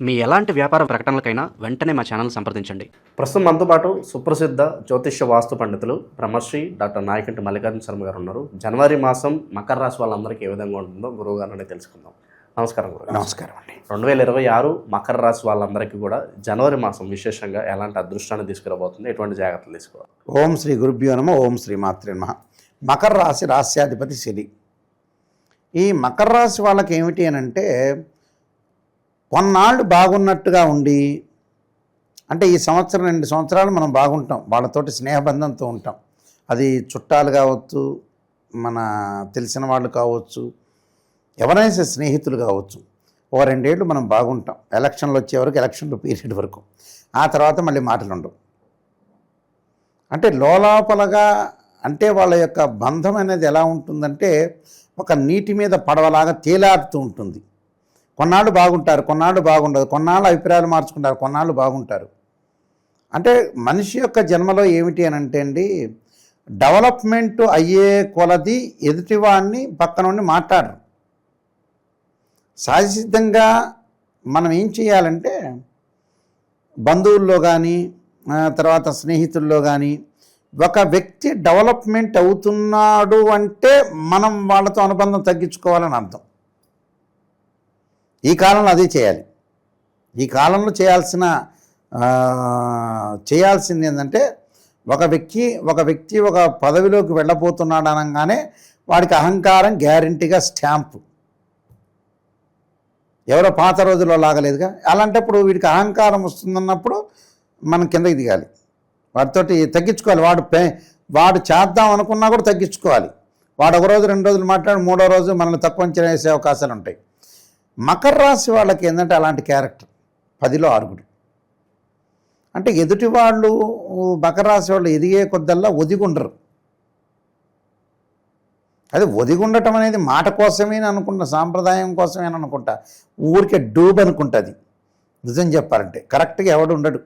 మీ ఎలాంటి వ్యాపార ప్రకటనలకైనా వెంటనే మా ఛానల్ సంప్రదించండి. ప్రస్తుతం మనతో పాటు సుప్రసిద్ధ జ్యోతిష్య వాస్తు పండితులు బ్రహ్మశ్రీ డాక్టర్ నాయకంటి మల్లికార్జున శర్మ గారు ఉన్నారు. జనవరి మాసం మకర రాశి వాళ్ళందరికీ ఏ విధంగా ఉంటుందో గురువు గారిని తెలుసుకుందాం. నమస్కారం గురువు. నమస్కారం అండి. 2026 మకర రాశి వాళ్ళందరికీ కూడా జనవరి మాసం విశేషంగా ఎలాంటి అదృష్టాన్ని తీసుకురాబోతుంది, ఎటువంటి జాగ్రత్తలు తీసుకోవాలి? ఓం శ్రీ గురుభ్యో నమః. ఓం శ్రీ మాత్రే నమః. మకర రాశి రాశ్యాధిపతి శని. ఈ మకర రాశి వాళ్ళకి ఏమిటి అని అంటే, కొన్నాళ్ళు బాగున్నట్టుగా ఉండి, అంటే ఈ సంవత్సరం 2 సంవత్సరాలు మనం బాగుంటాం, వాళ్ళతోటి స్నేహబంధంతో ఉంటాం. అది చుట్టాలు కావచ్చు, మన తెలిసిన వాళ్ళు కావచ్చు, ఎవరైనా స్నేహితులు కావచ్చు. ఓ 2 ఏళ్ళు మనం బాగుంటాం, ఎలక్షన్లు వచ్చే వరకు, ఎలక్షన్లు పీరియడ్ వరకు. ఆ తర్వాత మళ్ళీ మాటలు ఉండవు. అంటే లోపలగా అంటే వాళ్ళ యొక్క బంధం అనేది ఎలా ఉంటుందంటే, ఒక నీటి మీద పడవలాగా తేలాడుతూ ఉంటుంది. కొన్నాళ్ళు బాగుంటారు, కొన్నాళ్ళు బాగుండదు, కొన్నాళ్ళు అభిప్రాయాలు మార్చుకుంటారు, కొన్నాళ్ళు బాగుంటారు. అంటే మనిషి యొక్క జన్మలో ఏమిటి అని అంటే అండి, డెవలప్మెంట్ అయ్యే కొలది ఎదుటివాడిని పక్క నుండి మాట్లాడరు. సహజసిద్ధంగా మనం ఏం చేయాలంటే, బంధువుల్లో కానీ తర్వాత స్నేహితుల్లో కానీ ఒక వ్యక్తి డెవలప్మెంట్ అవుతున్నాడు అంటే మనం వాళ్ళతో అనుబంధం తగ్గించుకోవాలని అర్థం. ఈ కాలంలో అదే చేయాలి. ఈ కాలంలో చేయాల్సింది ఏంటంటే, ఒక వ్యక్తి ఒక పదవిలోకి వెళ్ళబోతున్నాడు అనగానే వాడికి అహంకారం గ్యారంటీగా స్టాంపు. ఎవరో పాత రోజుల్లో లాగలేదుగా. అలాంటప్పుడు వీడికి అహంకారం వస్తుందన్నప్పుడు మనం కిందకి దిగాలి, వాడితోటి తగ్గించుకోవాలి. వాడు చేద్దాం అనుకున్నా కూడా తగ్గించుకోవాలి. వాడు 1 రోజు 2 రోజులు మాట్లాడి 3వ రోజు మనల్ని తక్కువ అంచనా వేసే అవకాశాలు ఉంటాయి. మకర రాశి వాళ్ళకి ఏంటంటే అలాంటి క్యారెక్టర్ 10లో 6. అంటే ఎదుటి వాళ్ళు మకర రాశి వాళ్ళు ఎదిగే కొద్దల్లా ఒదిగుండరు. అది ఒదిగుండటం అనేది మాట కోసమే అనుకుంటా, సాంప్రదాయం కోసమే అనుకుంటా, ఊరికే డూబ్ అనుకుంటుంది. నిజం చెప్పాలంటే కరెక్ట్గా ఎవడు ఉండడు.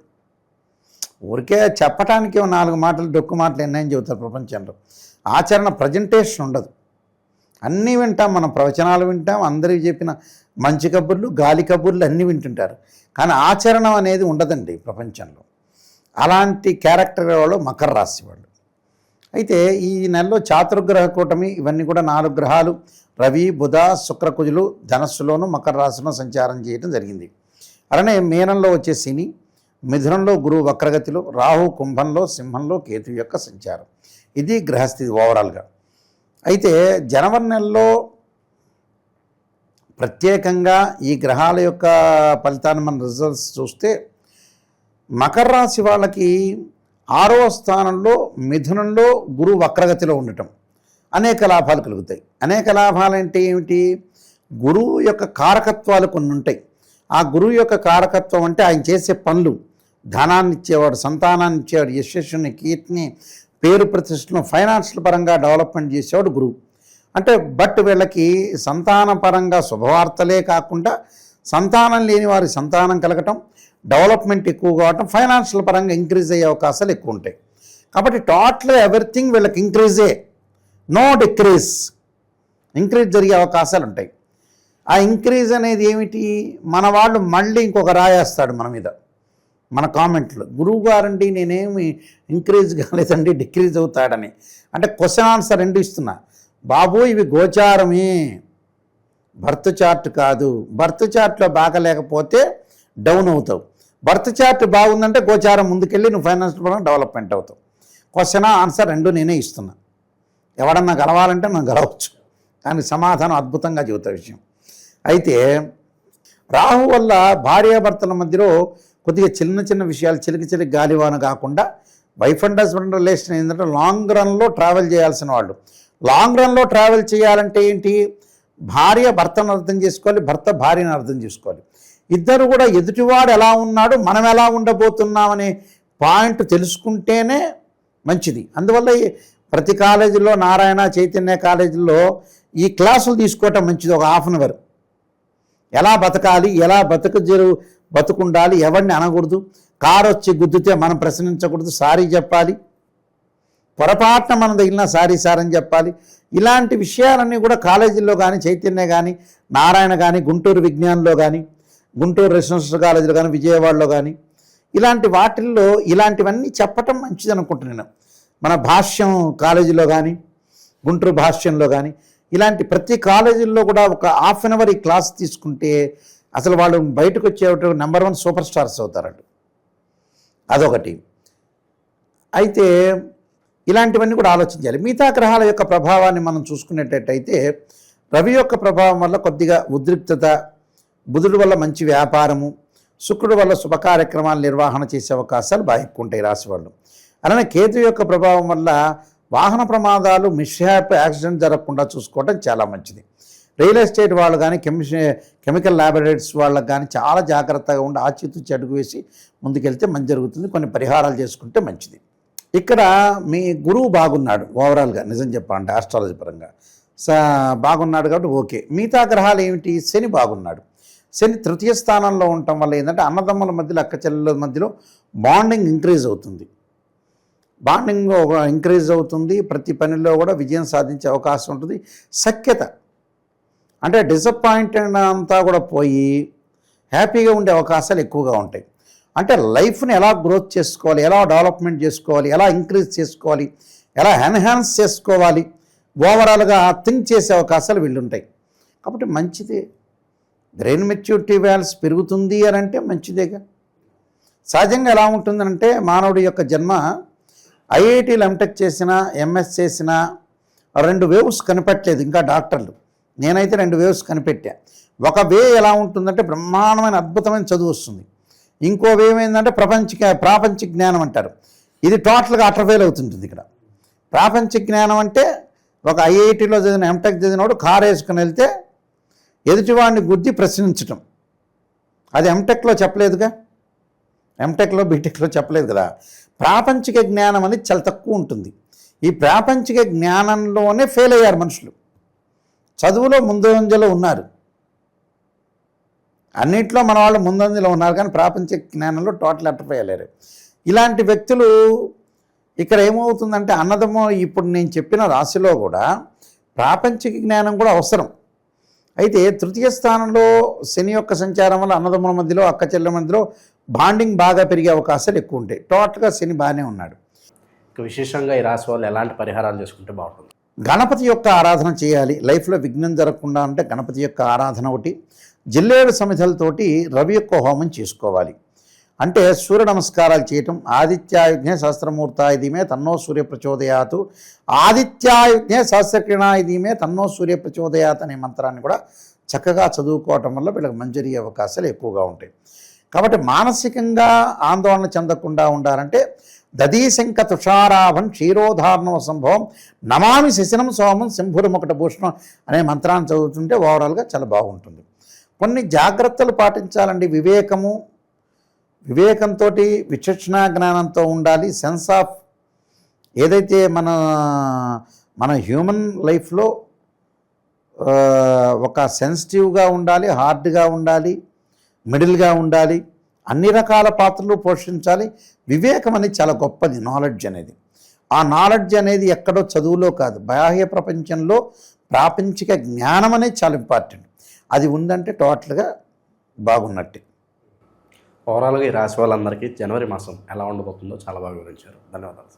ఊరికే చెప్పటానికి 4 మాటలు డొక్కు మాటలు ఎన్నని చెబుతారు ప్రపంచంలో. ఆచరణ ప్రజెంటేషన్ ఉండదు. అన్నీ వింటాం, మనం ప్రవచనాలు వింటాం, అందరికీ చెప్పిన మంచి కబుర్లు, గాలి కబుర్లు అన్నీ వింటుంటారు. కానీ ఆచరణ అనేది ఉండదండి ప్రపంచంలో. అలాంటి క్యారెక్టర్ వాళ్ళు మకర రాశి వాళ్ళు. అయితే ఈ నెలలో చాతుర్గ్రహ కూటమి, ఇవన్నీ కూడా 4 గ్రహాలు రవి, బుధ, శుక్ర, కుజులు ధనస్సులోను మకర రాశిలో సంచారం చేయడం జరిగింది. అలానే మీనంలో వచ్చే శని, మిథునంలో గురువు వక్రగతిలో, రాహు కుంభంలో, సింహంలో కేతు యొక్క సంచారం. ఇది గ్రహస్థితి ఓవరాల్గా. అయితే జనవరి నెలలో ప్రత్యేకంగా ఈ గ్రహాల యొక్క ఫలితాన్ని మన రిజల్ట్స్ చూస్తే, మకర రాశి వాళ్ళకి 6వ స్థానంలో మిథునంలో గురువు వక్రగతిలో ఉండటం అనేక లాభాలు కలుగుతాయి. అనేక లాభాలు అంటే ఏమిటి? గురువు యొక్క కారకత్వాలు కొన్ని ఉంటాయి. ఆ గురువు యొక్క కారకత్వం అంటే ఆయన చేసే పనులు, ధనాన్ని ఇచ్చేవాడు, సంతానాన్ని ఇచ్చేవాడు, యశస్సుని, కీర్తిని, పేరు ప్రతిష్టను, ఫైనాన్షియల్ పరంగా డెవలప్మెంట్ చేసేవాడు గురువు. అంటే వీళ్ళకి సంతాన పరంగా శుభవార్తలే కాకుండా సంతానం లేని వారి సంతానం కలగటం, డెవలప్మెంట్ ఎక్కువ కావటం, ఫైనాన్షియల్ పరంగా ఇంక్రీజ్ అయ్యే అవకాశాలు ఎక్కువ ఉంటాయి. కాబట్టి టోటల్ ఎవ్రీథింగ్ వీళ్ళకి ఇంక్రీజే, నో డిక్రీజ్. ఇంక్రీజ్ జరిగే అవకాశాలు ఉంటాయి. ఆ ఇంక్రీజ్ అనేది ఏమిటి? మన వాళ్ళు మళ్ళీ ఇంకొక రాయేస్తాడు మన మీద, మన కామెంట్లో, గురువు గారండి నేనేమి ఇంక్రీజ్ కాలేదండి, డిక్రీజ్ అవుతాడని. అంటే క్వశ్చన్ ఆన్సర్ 2 ఇస్తున్నా. బాబు ఇవి గోచారమే, బర్త్ చార్ట్ కాదు. బర్త్ చార్ట్లో బాగలేకపోతే డౌన్ అవుతావు. బర్త్ చార్ట్ బాగుందంటే గోచారం ముందుకెళ్ళి నువ్వు ఫైనాన్షియల్ పరంగా డెవలప్మెంట్ అవుతావు. క్వశ్చన్ ఆన్సర్ 2 నేనే ఇస్తున్నా. ఎవడన్నా గెలవాలంటే మనం గెలవచ్చు, కానీ సమాధానం అద్భుతంగా చెబుతా విషయం. అయితే రాహు వల్ల భార్యాభర్తల మధ్యలో కొద్దిగా చిన్న విషయాలు, చిలికి గాలివాన కాకుండా వైఫ్ అండ్ హస్బెండ్ రిలేషన్ ఏంటంటే లాంగ్ రన్లో ట్రావెల్ చేయాల్సిన వాళ్ళు. లాంగ్ రన్లో ట్రావెల్ చేయాలంటే ఏంటి? భార్య భర్తను అర్థం చేసుకోవాలి, భర్త భార్యను అర్థం చేసుకోవాలి. ఇద్దరు కూడా ఎదుటివాడు ఎలా ఉన్నాడు, మనం ఎలా ఉండబోతున్నామనే పాయింట్ తెలుసుకుంటేనే మంచిది. అందువల్ల ప్రతి కాలేజీలో, నారాయణ చైతన్య కాలేజీల్లో ఈ క్లాసులు తీసుకోవటం మంచిది. ఒక 1/2 అవర్ ఎలా బతకాలి, ఎలా బతుకుండాలి, ఎవరిని అనకూడదు, కారు వచ్చి గుద్దితే మనం ప్రశ్నించకూడదు, సారీ చెప్పాలి, పొరపాటున మనం తగిలిన సారీ సార్ అని చెప్పాలి. ఇలాంటి విషయాలన్నీ కూడా కాలేజీల్లో కానీ, చైతన్య కానీ, నారాయణ కానీ, గుంటూరు విజ్ఞానంలో కానీ, గుంటూరు రెసిడెన్షియల్ కాలేజీలో కానీ విజయవాడలో కానీ ఇలాంటి వాటిల్లో ఇలాంటివన్నీ చెప్పటం మంచిది అనుకుంటున్నాను. మన భాష్యం కాలేజీలో కానీ గుంటూరు భాష్యంలో కానీ ఇలాంటి ప్రతి కాలేజీల్లో కూడా ఒక హాఫ్ అన్ అవర్ ఈ క్లాస్ తీసుకుంటే అసలు వాళ్ళు బయటకు వచ్చే నెంబర్ 1 సూపర్ స్టార్స్ అవుతారంట. అదొకటి. అయితే ఇలాంటివన్నీ కూడా ఆలోచించాలి. మిగతా గ్రహాల యొక్క ప్రభావాన్ని మనం చూసుకునేటట్టయితే రవి యొక్క ప్రభావం వల్ల కొద్దిగా ఉద్రిక్తత, బుధుడు వల్ల మంచి వ్యాపారము, శుక్రుడు వల్ల శుభ కార్యక్రమాలు నిర్వహణ చేసే అవకాశాలు బాగా ఎక్కువ ఉంటాయి రాశి వాళ్ళు. అలానే కేతు యొక్క ప్రభావం వల్ల వాహన ప్రమాదాలు, మిస్హ్యాప్, యాక్సిడెంట్ జరగకుండా చూసుకోవడం చాలా మంచిది. రియల్ ఎస్టేట్ వాళ్ళు కానీ కెమికల్ ల్యాబొరేటరీస్ వాళ్ళకి కానీ చాలా జాగ్రత్తగా ఉండి ఆచితూచి అడుగు వేసి ముందుకెళ్తే మంచి జరుగుతుంది. కొన్ని పరిహారాలు చేసుకుంటే మంచిది. ఇక్కడ మీ గురువు బాగున్నాడు ఓవరాల్గా, నిజం చెప్పాలంటే ఆస్ట్రాలజీ పరంగా బాగున్నాడు కాబట్టి ఓకే. మిగతా గ్రహాలు ఏమిటి? శని బాగున్నాడు. శని తృతీయ స్థానంలో ఉండటం వల్ల ఏంటంటే అన్నదమ్ముల మధ్యలో, అక్క చెల్లెల మధ్యలో బాండింగ్ ఇంక్రీజ్ అవుతుంది. బాండింగ్ ఇంక్రీజ్ అవుతుంది. ప్రతి పనిలో కూడా విజయం సాధించే అవకాశం ఉంటుంది. సఖ్యత అంటే డిసప్పాయింటెడ్ అంతా కూడా పోయి హ్యాపీగా ఉండే అవకాశాలు ఎక్కువగా ఉంటాయి. అంటే లైఫ్ని ఎలా గ్రోత్ చేసుకోవాలి, ఎలా డెవలప్మెంట్ చేసుకోవాలి, ఎలా ఇంక్రీజ్ చేసుకోవాలి, ఎలా ఎన్హాన్స్ చేసుకోవాలి, ఓవరాల్గా థింక్ చేసే అవకాశాలు వీళ్ళుంటాయి. కాబట్టి మంచిదే. బ్రెయిన్ మెచ్యూరిటీ వాల్యూస్ పెరుగుతుంది అని అంటే మంచిదేగా. సహజంగా ఎలా ఉంటుందంటే మానవుడి యొక్క జన్మ ఐఐటీలు ఎంటెక్ చేసినా, ఎంఎస్ చేసినా 2 వేవ్స్ కనిపెట్టలేదు ఇంకా డాక్టర్లు. నేనైతే 2 వేవ్స్ కనిపెట్టా. ఒక వే ఎలా ఉంటుందంటే బ్రహ్మాండమైన అద్భుతమైన చదువు వస్తుంది. ఇంకో వేవ్ ఏంటంటే ప్రాపంచిక జ్ఞానం అంటారు. ఇది టోటల్గా అటర్వేల్ అవుతుంటుంది. ఇక్కడ ప్రాపంచిక జ్ఞానం అంటే ఒక ఐఐటీలో చదివిన, ఎంటెక్ చదివినోడు కారు వేసుకుని వెళ్తే ఎదుటివాడిని గుద్ది ప్రశ్నించటం. అది ఎంటెక్లో చెప్పలేదుగా, ఎంటెక్లో బీటెక్లో చెప్పలేదు కదా. ప్రాపంచిక జ్ఞానం అనేది చాలా తక్కువ ఉంటుంది. ఈ ప్రాపంచిక జ్ఞానంలోనే ఫెయిల్ అయ్యారు మనుషులు. చదువులో ముందంజలో ఉన్నారు, అన్నిట్లో మన వాళ్ళు ముందంజలో ఉన్నారు, కానీ ప్రాపంచిక జ్ఞానంలో టోటల్ అట్టపోయలేరు. ఇలాంటి వ్యక్తులు ఇక్కడ ఏమవుతుందంటే అన్నదమ్ము ఇప్పుడు నేను చెప్పిన రాశిలో కూడా ప్రాపంచిక జ్ఞానం కూడా అవసరం. అయితే తృతీయ స్థానంలో శని యొక్క సంచారం వల్ల అన్నదమ్ముల మధ్యలో, అక్క చెల్లెల మధ్యలో బాండింగ్ బాగా పెరిగే అవకాశాలు ఎక్కువ ఉంటాయి. టోటల్గా శని బాగానే ఉన్నాడు. విశేషంగా ఈ రాశి వాళ్ళు ఎలాంటి పరిహారాలు చేసుకుంటే బాగుంటుంది? గణపతి యొక్క ఆరాధన చేయాలి. లైఫ్లో విఘ్నం జరగకుండా అంటే గణపతి యొక్క ఆరాధన ఒకటి. జిల్లేడు సమిధలతోటి రవి యొక్క హోమం చేసుకోవాలి. అంటే సూర్య నమస్కారాలు చేయటం. ఆదిత్యాయుజ్ఞే సహస్రమూర్తాయుధీమే తన్నో సూర్య ప్రచోదయాతు, ఆదిత్యాయుజ్ఞే సహస్రకిరణాయుధీమే తన్నో సూర్య ప్రచోదయాత్ అనే మంత్రాన్ని కూడా చక్కగా చదువుకోవటం వల్ల వీళ్ళకి మంచి జరిగే అవకాశాలు ఎక్కువగా ఉంటాయి. కాబట్టి మానసికంగా ఆందోళన చెందకుండా ఉండాలంటే దదీశంక తుషారాభం క్షీరోధారణం సంభవం నమామి శశనం సోమం శంభురముకట భూషణం అనే మంత్రాన్ని చదువుతుంటే ఓవరాల్గా చాలా బాగుంటుంది. కొన్ని జాగ్రత్తలు పాటించాలండి. వివేకంతో విచక్షణ జ్ఞానంతో ఉండాలి. సెన్స్ ఆఫ్ ఏదైతే మన హ్యూమన్ లైఫ్లో ఒక సెన్సిటివ్గా ఉండాలి, హార్డ్గా ఉండాలి, మిడిల్గా ఉండాలి, అన్ని రకాల పాత్రలు పోషించాలి. వివేకం అనేది చాలా గొప్పది. నాలెడ్జ్ అనేది, ఆ నాలెడ్జ్ అనేది ఎక్కడో చదువులో కాదు, బాహ్య ప్రపంచంలో ప్రాపంచిక జ్ఞానం అనేది చాలా ఇంపార్టెంట్. అది ఉందంటే టోటల్గా బాగున్నట్టే. ఓవరాల్గా ఈ రాశి వాళ్ళందరికీ జనవరి మాసం ఎలా ఉండబోతుందో చాలా బాగా వివరించారు. ధన్యవాదాలు.